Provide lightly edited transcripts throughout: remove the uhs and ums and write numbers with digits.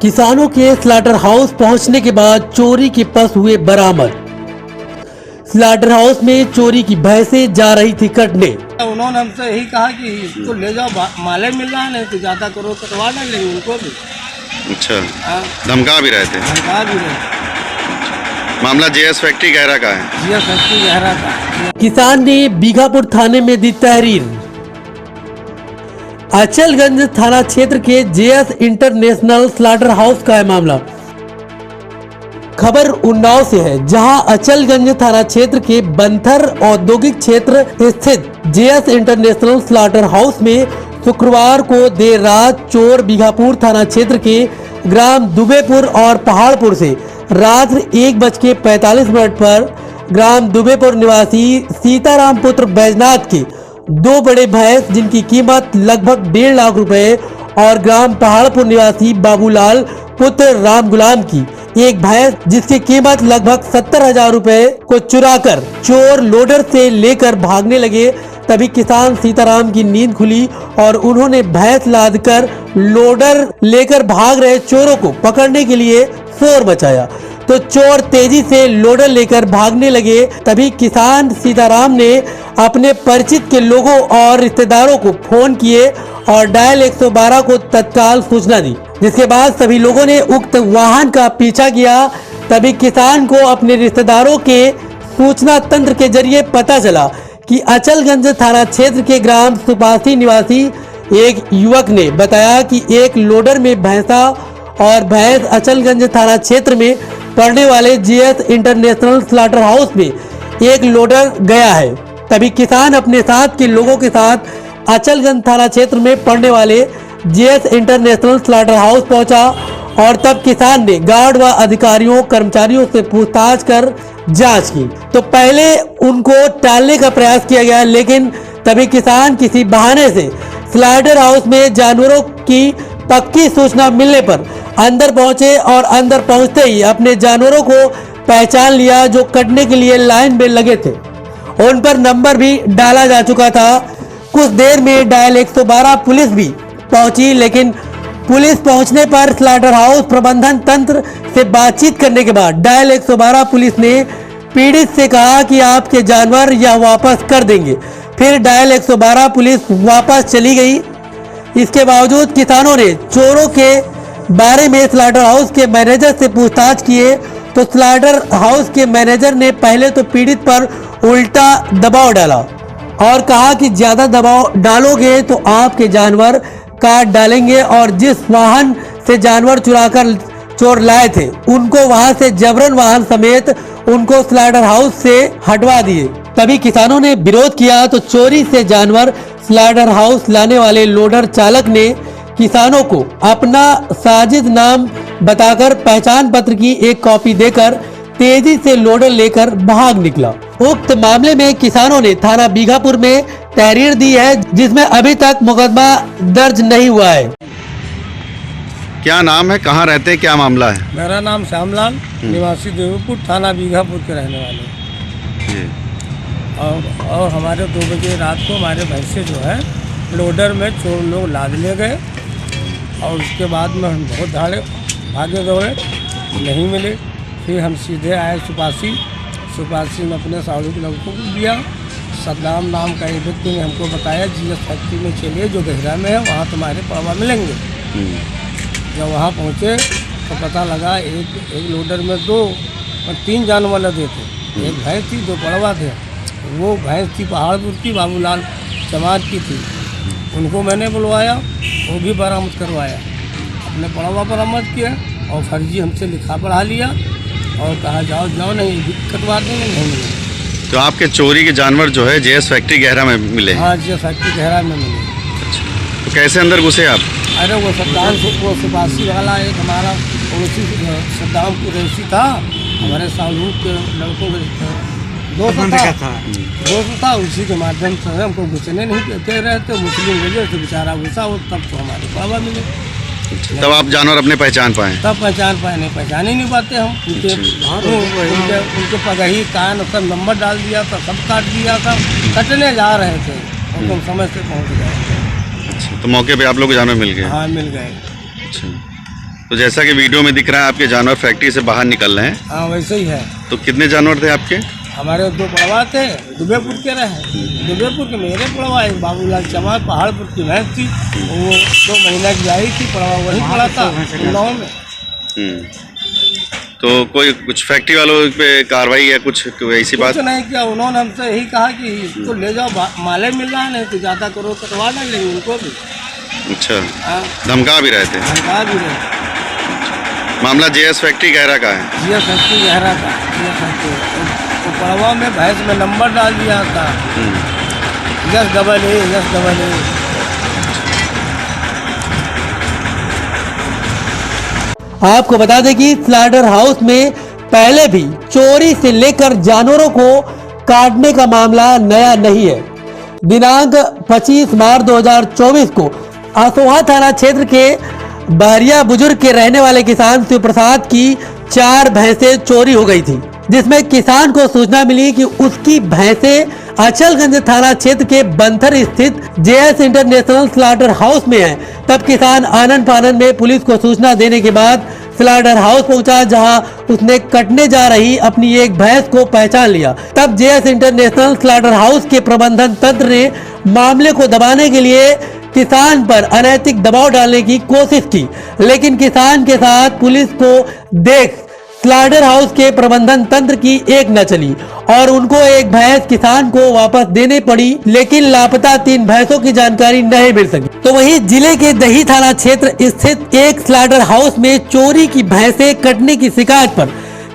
किसानों के slaughter house पहुंचने के बाद चोरी के पशु हुए बरामद। स्लाटर हाउस में चोरी की भैंसें जा रही थी कटने। उन्होंने हमसे यही कहा कि इसको ले जाओ, माले मिल रहा है, नहीं तो ज्यादा करो कटवा डालेंगे उनको भी। अच्छा, धमका भी रहे थे? धमका भी रहे। मामला जेएस फैक्ट्री गहरा का है। जेएस फैक्ट्री गहरा का। किसान ने बीघापुर थाने में दी तहरीर। अचलगंज थाना क्षेत्र के जेएस इंटरनेशनल स्लाटर हाउस का है मामला। खबर उन्नाव से है, जहां अचलगंज थाना क्षेत्र के बंथर औद्योगिक क्षेत्र स्थित जेएस इंटरनेशनल स्लाटर हाउस में शुक्रवार को देर रात चोर बीघापुर थाना क्षेत्र के ग्राम दुबेपुर और पहाड़पुर से रात 1:45 पर ग्राम दुबेपुर निवासी सीताराम पुत्र बैजनाथ के 2 बड़े भैंस जिनकी कीमत लगभग 1.5 लाख रुपए और ग्राम पहाड़पुर निवासी बाबूलाल पुत्र राम गुलाम की एक भैंस जिसकी कीमत लगभग 70,000 रुपए को चुराकर चोर लोडर से लेकर भागने लगे। तभी किसान सीताराम की नींद खुली और उन्होंने भैंस लादकर लोडर लेकर भाग रहे चोरों को पकड़ने के लिए शोर मचाया, तो चोर तेजी से लोडर लेकर भागने लगे। तभी किसान सीताराम ने अपने परिचित के लोगों और रिश्तेदारों को फोन किए और डायल 112 को तत्काल सूचना दी, जिसके बाद सभी लोगों ने उक्त वाहन का पीछा किया। तभी किसान को अपने रिश्तेदारों के सूचना तंत्र के जरिए पता चला कि अचलगंज थाना क्षेत्र के ग्राम सुपासी निवासी एक युवक ने बताया कि एक लोडर में भैंसा और भैंस अचलगंज थाना क्षेत्र में पड़ने वाले जेएस इंटरनेशनल स्लाटर हाउस में एक लोडर गया है। तभी किसान अपने साथ के लोगों के साथ अचलगंज थाना क्षेत्र में पड़ने वाले जेएस इंटरनेशनल स्लाटर हाउस पहुंचा और तब किसान ने गार्ड व अधिकारियों कर्मचारियों से पूछताछ कर जांच की। तो पहले उनको टालने का प्रयास किया गया, लेकिन तभी किसान किसी बहाने से स्लाटर हाउस में जानवरों की पक्की सूचना मिलने पर अंदर पहुंचे और अंदर पहुंचते ही अपने जानवरों को पहचान लिया जो कटने के लिए लाइन में लगे थे। उन पर नंबर भी डाला जा चुका था। कुछ देर में डायल 112 पुलिस भी पहुंची, लेकिन पुलिस पहुंचने पर स्लाटर हाउस प्रबंधन तंत्र से बातचीत करने के बाद डायल 112 पुलिस ने पीड़ित से कहा कि आपके जानवर यह वापस कर देंगे। फिर डायल 112 पुलिस वापस चली गई। इसके बावजूद किसानों ने चोरों के बारे में स्लाटर हाउस के मैनेजर से पूछताछ किए, तो स्लाटर हाउस के मैनेजर ने पहले तो पीड़ित पर उल्टा दबाव डाला और कहा कि ज्यादा दबाव डालोगे तो आपके जानवर काट डालेंगे, और जिस वाहन से जानवर चुराकर चोर लाए थे उनको वहां से जबरन वाहन समेत उनको स्लाटर हाउस से हटवा दिए। तभी किसानों ने विरोध किया तो चोरी से जानवर स्लाटर हाउस लाने वाले लोडर चालक ने किसानों को अपना साजिद नाम बताकर पहचान पत्र की एक कॉपी देकर तेजी से लोडर लेकर भाग निकला। उक्त मामले में किसानों ने थाना बीघापुर में तहरीर दी है, जिसमें अभी तक मुकदमा दर्ज नहीं हुआ है। क्या नाम है, कहाँ रहते हैं, क्या मामला है? मेरा नाम श्यामलाल, निवासी देवपुर, थाना बीघापुर के रहने वाले। और हमारे 2 बजे रात को हमारे भैंसे जो है लोडर में चोर लोग लाद ले गए और उसके बाद में हम बहुत भागे दौड़े, नहीं मिले। फिर हम सीधे आए सुपासी में अपने साड़ू के लड़कों को दिया। सद्दाम नाम का एक व्यक्ति ने हमको बताया जीएस फैक्ट्री में चलिए जो गहरा में है, वहाँ तुम्हारे पड़वा मिलेंगे। जब वहाँ पहुँचे तो पता लगा एक लोडर में 2 और 3 जानवर लदे थे। एक भैंस थी, 2 पड़वा थे। वो भैंस थी पहाड़पुर की, बाबूलाल चमार की थी। उनको मैंने बुलवाया, वो भी बरामद करवाया, अपने पड़वा बरामद किया और फर्जी हमसे लिखा पढ़ा लिया और कहा जाओ नहीं कटवा देंगे, नहीं मिले। तो आपके चोरी के जानवर जो है जेएस फैक्ट्री गहरा में मिले? हाँ, जेएस फैक्ट्री गहरा में मिले। अच्छा, तो कैसे अंदर घुसे आप? अरे वो सद्दाम वो सुपासी वाला एक हमारा पड़ोसी सद्दाम कुरैशी था, हमारे सालू के लड़कों के दोस्त था। उसी के माध्यम से हमको घुसने नहीं देते रहे थे। मुस्लिम वजह से बेचारा घुसा वो, तब तो हमारे पावा मिले। तब आप जानवर अपने पहचान पाए? तब पहचान पाए, नहीं पहचान ही नहीं पाते हम। उनके पगही कान सब नंबर डाल दिया था, सब काट दिया था। कटने जा रहे थे और तुम समय से पहुँच गए। अच्छा, तो मौके पे आप लोग जानवर मिल गए? हाँ, मिल गए। अच्छा, तो जैसा कि वीडियो में दिख रहा है आपके जानवर फैक्ट्री से बाहर निकल रहे हैं, हाँ वैसे ही है। तो कितने जानवर थे आपके? हमारे 2 पड़वा थे, दुबेपुर के रहे। दुबेपुर के मेरे पड़वा, एक बाबूलाल चमार पहाड़पुर की भैंस थी, वो 2 महीना की आई थी, पड़वा वही पड़ा था उन्नाव में। तो कोई कुछ फैक्ट्री वालों पे कार्रवाई या कुछ ऐसी बात? कुछ नहीं किया, उन्होंने हमसे यही कहा कि इसको ले जाओ, माले मिल रहा है, नहीं तो ज़्यादा करो कटवा डालेंगे उनको भी। अच्छा, हाँ, धमका भी रहे थे? धमका भी रहे। मामला जेएस फैक्ट्री गहरा का है? जीएस फैक्ट्री गहरा का, जीएस फैक्ट्री तो पड़वा में भैंस में नंबर डाल दिया था, SS AA। आपको बता दें कि स्लाटर हाउस में पहले भी चोरी से लेकर जानवरों को काटने का मामला नया नहीं है। दिनांक 25 मार्च 2024 को असोहा थाना क्षेत्र के बहरिया बुजुर्ग के रहने वाले किसान शिव प्रसाद की 4 भैंसें चोरी हो गई थी, जिसमें किसान को सूचना मिली कि उसकी भैंसें अचलगंज थाना क्षेत्र के बंथर स्थित जेएस इंटरनेशनल स्लाटर हाउस में है। तब किसान आनंद फानन में पुलिस को सूचना देने के बाद स्लाटर हाउस पहुंचा, जहां उसने कटने जा रही अपनी एक भैंस को पहचान लिया। तब जेएस इंटरनेशनल स्लाटर हाउस के प्रबंधन तंत्र ने मामले को दबाने के लिए किसान पर अनैतिक दबाव डालने की कोशिश की, लेकिन किसान के साथ पुलिस को देख स्लाटर हाउस के प्रबंधन तंत्र की एक न चली और उनको एक भैंस किसान को वापस देने पड़ी, लेकिन लापता 3 भैंसों की जानकारी नहीं मिल सकी। तो वहीं जिले के दही थाना क्षेत्र स्थित एक स्लाटर हाउस में चोरी की भैंसें कटने की शिकायत पर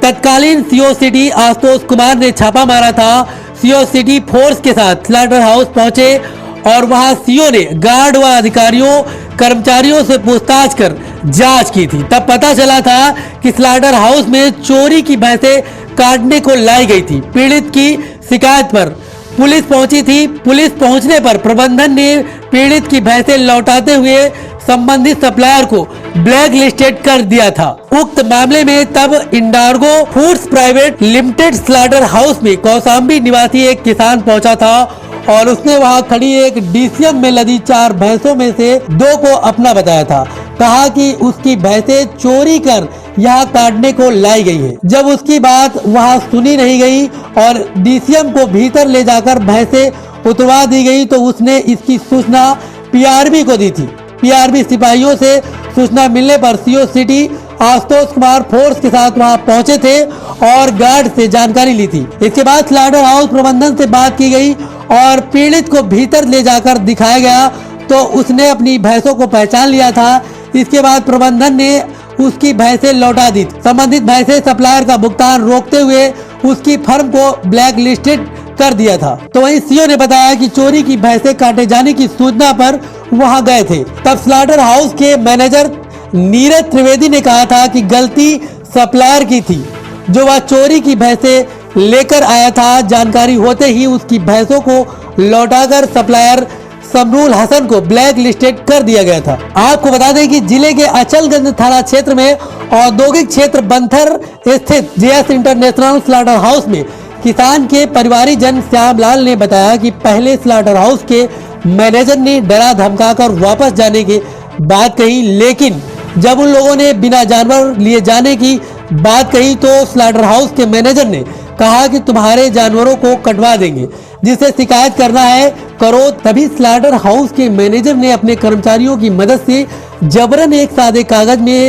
तत्कालीन सीओ सिटी आशुतोष कुमार ने छापा मारा था। सीओ सिटी फोर्स के साथ स्लाटर हाउस पहुंचे और वहां सीओ ने गार्ड व अधिकारियों कर्मचारियों से पूछताछ कर जांच की थी। तब पता चला था कि स्लाटर हाउस में चोरी की भैंसें काटने को लाई गई थी। पीड़ित की शिकायत पर पुलिस पहुंची थी। पुलिस पहुंचने पर प्रबंधन ने पीड़ित की भैंसें लौटाते हुए संबंधित सप्लायर को ब्लैक लिस्टेड कर दिया था। उक्त मामले में तब Indargo Foods Private Limited slaughter house में कौशाम्बी निवासी एक किसान पहुंचा था और उसने वहां खड़ी एक डीसीएम में लदी 4 भैंसों में से 2 को अपना बताया था। कहा कि उसकी भैंसें चोरी कर यहाँ काटने को लाई गई है। जब उसकी बात वहां सुनी नहीं गई और डीसीएम को भीतर ले जाकर भैंसें उतरवा दी गई, तो उसने इसकी सूचना पीआरबी को दी थी। पीआरबी सिपाहियों से सूचना मिलने पर CO city Ashutosh Kumar force के साथ वहां पहुंचे थे और गार्ड से जानकारी ली थी। इसके बाद स्लाटर हाउस प्रबंधन से बात की गई और पीड़ित को भीतर ले जाकर दिखाया गया तो उसने अपनी भैंसों को पहचान लिया था। इसके बाद प्रबंधन ने उसकी भैंसें लौटा दी। संबंधित भैंसें सप्लायर का भुगतान रोकते हुए उसकी फर्म को ब्लैक लिस्टेड कर दिया था। तो वहीं सीओ ने बताया कि चोरी की भैंसें काटे जाने की सूचना पर वहां गए थे। तब स्लाटर हाउस के मैनेजर नीरज त्रिवेदी ने कहा था कि गलती सप्लायर की थी, जो वह चोरी की भैंसें लेकर आया था। जानकारी होते ही उसकी भैंसों को लौटाकर सप्लायर समरूल हसन को ब्लैक लिस्टेड कर दिया गया था। आपको बता दें कि जिले के अचलगंज थाना क्षेत्र में औद्योगिक क्षेत्र बंथर स्थित जेएस इंटरनेशनल स्लाटर हाउस में किसान के परिवारीजन श्यामलाल ने बताया कि पहले स्लाटर हाउस के मैनेजर ने डरा धमकाकर वापस जाने की बात कही, लेकिन जब उन लोगों ने बिना जानवर लिए जाने की बात कही तो स्लाटर हाउस के मैनेजर ने कहा कि तुम्हारे जानवरों को कटवा देंगे, जिससे शिकायत करना है करो। तभी स्लाटर हाउस के मैनेजर ने अपने कर्मचारियों की मदद से जबरन एक सादे कागज में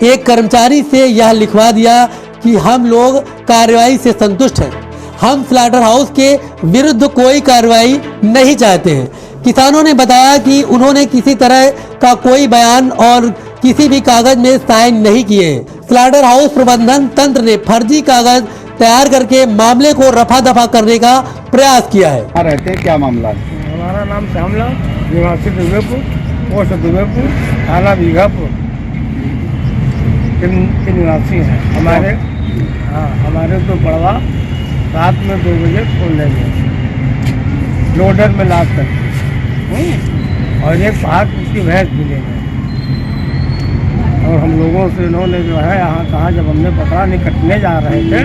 एक कर्मचारी से यह लिखवा दिया कि हम लोग कार्रवाई से संतुष्ट हैं, हम स्लाटर हाउस के विरुद्ध कोई कार्रवाई नहीं चाहते हैं। किसानों ने बताया कि उन्होंने किसी तरह का कोई बयान और किसी भी कागज में साइन नहीं किए हैं। स्लाटर हाउस प्रबंधन तंत्र ने फर्जी कागज तैयार करके मामले को रफा दफा करने का प्रयास किया है। कहाँ रहते हैं, क्या मामला है? हमारा नाम श्यामलाल, निवासी दुबेपुर, पोस्ट दुबेपुर, थाना बीघापुर के निवासी हैं। हमारे तो पड़वा रात में 2 बजे खोल लेंगे, लोडर में लाद कर और एक पहाड़ उसकी भैंस भी ले गए। और हम लोगों से इन्होंने जो है यहाँ कहा, जब हमने पकड़ा नहीं कटने जा रहे थे,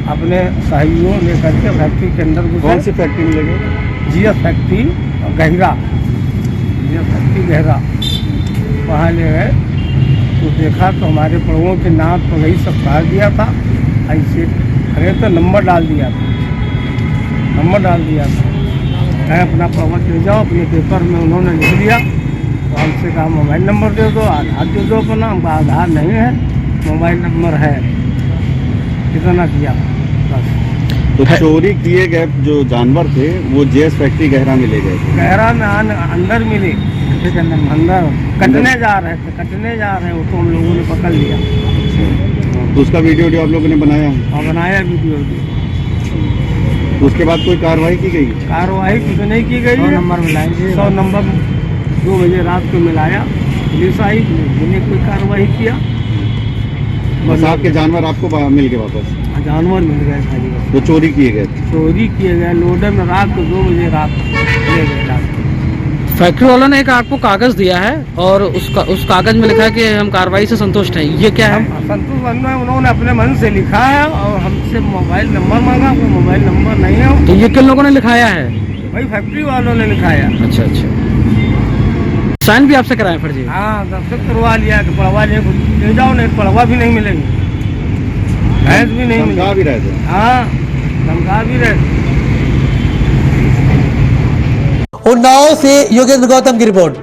अपने सहयोगियों लेकर के फैक्ट्री के अंदर घुसे। कौन सी फैक्ट्री में लगे? जीएस फैक्ट्री गहरा, जीएस फैक्ट्री गहरा, वहाँ ले गए। तो देखा तो हमारे पड़ों के नाम पर वही सब कहा दिया था, ऐसे अरे तो नंबर डाल दिया था, मैं अपना पड़वा ले जाओ, अपने पेपर में उन्होंने लिख दिया। तो हमसे कहा मोबाइल नंबर दे दो, आधार दे दो अपना, हमका आधार नहीं है, मोबाइल नंबर है, कितना किया बस। तो चोरी किए गए जो जानवर थे वो जेएस फैक्ट्री गहरा में ले गए थे। गहरा में अंदर मिले, अंदर कटने जा रहे हो तो हम लोगों ने पकड़ लिया तो उसका वीडियो आप लोगों ने बनाया और बनाया वीडियो। तो उसके बाद कोई कार्रवाई की गई? कार्रवाई कुछ नहीं की गई है। 100 नंबर मिलाएंगे, 100 नंबर 2 बजे रात को मिलाया, पुलिस आई, मैंने कोई कार्रवाई किया। बस आपके जानवर आपको मिल गए वापस? जानवर मिल गए खाली बस। वो चोरी किए गए? चोरी किए गए लोडर में, रात को 2 बजे रात ले गए रात को। फैक्ट्री वालों ने एक आपको कागज दिया है और उस कागज में लिखा है कि हम कार्रवाई से संतुष्ट हैं, ये क्या है? हम संतुष्ट बनना है, उन्होंने अपने मन से लिखा है और हमसे मोबाइल नंबर मांगा, वो मोबाइल नंबर नहीं है। तो ये किन लोगों ने लिखाया है? भाई फैक्ट्री वालों ने लिखाया। अच्छा अच्छा, साइन भी आपसे कराया फिर जी? हाँ, दस्तखत करवा लिया कि पढ़वा ले जाओ, नहीं पढ़वा भी नहीं मिलेगी, भैंस भी नहीं मिलेगी। धमका भी रहे थे? हाँ, धमका भी रहे। उन्नाव से योगेंद्र गौतम की रिपोर्ट।